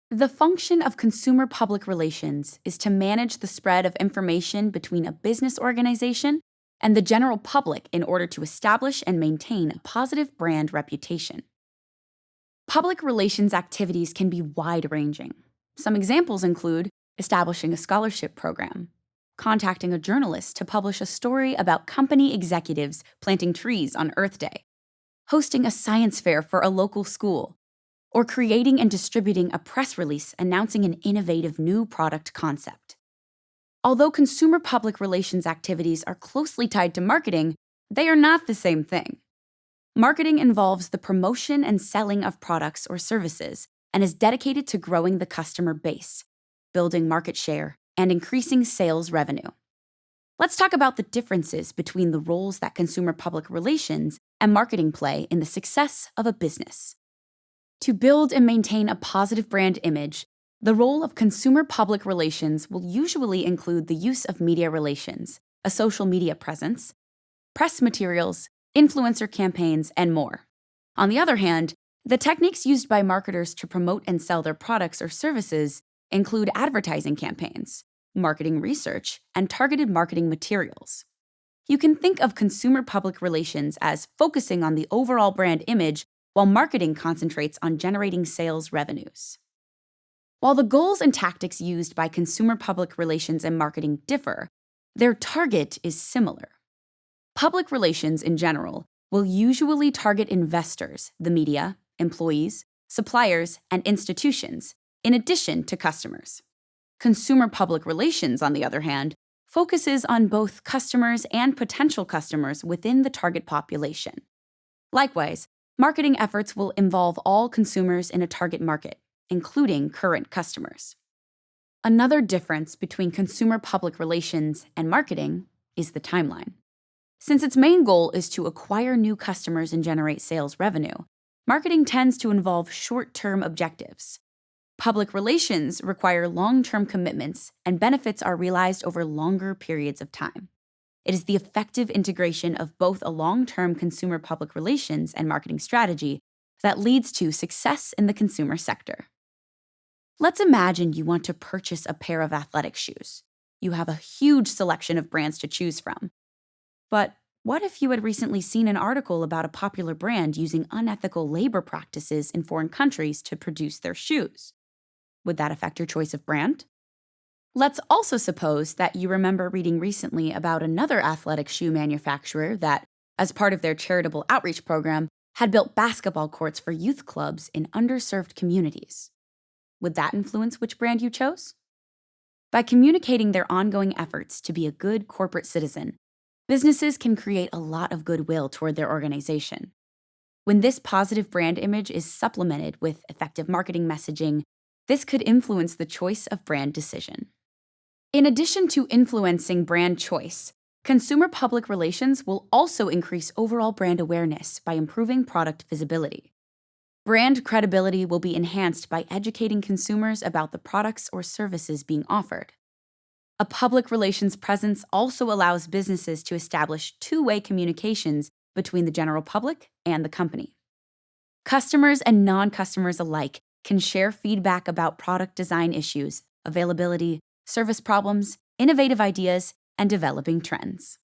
The function of consumer public relations is to manage the spread of information between a business organization and the general public in order to establish and maintain a positive brand reputation. Public relations activities can be wide-ranging. Some examples include establishing a scholarship program, contacting a journalist to publish a story about company executives planting trees on Earth Day, hosting a science fair for a local school, or creating and distributing a press release announcing an innovative new product concept. Although consumer public relations activities are closely tied to marketing, they are not the same thing. Marketing involves the promotion and selling of products or services and is dedicated to growing the customer base, building market share, and increasing sales revenue. Let's talk about the differences between the roles that consumer public relations and marketing play in the success of a business. To build and maintain a positive brand image, the role of consumer public relations will usually include the use of media relations, a social media presence, press materials, influencer campaigns, and more. On the other hand, the techniques used by marketers to promote and sell their products or services include advertising campaigns, marketing research, and targeted marketing materials. You can think of consumer public relations as focusing on the overall brand image while marketing concentrates on generating sales revenues. While the goals and tactics used by consumer public relations and marketing differ, their target is similar. Public relations in general will usually target investors, the media, employees, suppliers, and institutions, in addition to customers. Consumer public relations, on the other hand, focuses on both customers and potential customers within the target population. Likewise, marketing efforts will involve all consumers in a target market, including current customers. Another difference between consumer public relations and marketing is the timeline. Since its main goal is to acquire new customers and generate sales revenue, marketing tends to involve short-term objectives. Public relations require long-term commitments, and benefits are realized over longer periods of time. It is the effective integration of both a long-term consumer public relations and marketing strategy that leads to success in the consumer sector. Let's imagine you want to purchase a pair of athletic shoes. You have a huge selection of brands to choose from. But what if you had recently seen an article about a popular brand using unethical labor practices in foreign countries to produce their shoes? Would that affect your choice of brand? Let's also suppose that you remember reading recently about another athletic shoe manufacturer that, as part of their charitable outreach program, had built basketball courts for youth clubs in underserved communities. Would that influence which brand you chose? By communicating their ongoing efforts to be a good corporate citizen, businesses can create a lot of goodwill toward their organization. When this positive brand image is supplemented with effective marketing messaging, this could influence the choice of brand decision. In addition to influencing brand choice, consumer public relations will also increase overall brand awareness by improving product visibility. Brand credibility will be enhanced by educating consumers about the products or services being offered. A public relations presence also allows businesses to establish two-way communications between the general public and the company. Customers and non-customers alike can share feedback about product design issues, availability, service problems, innovative ideas, and developing trends.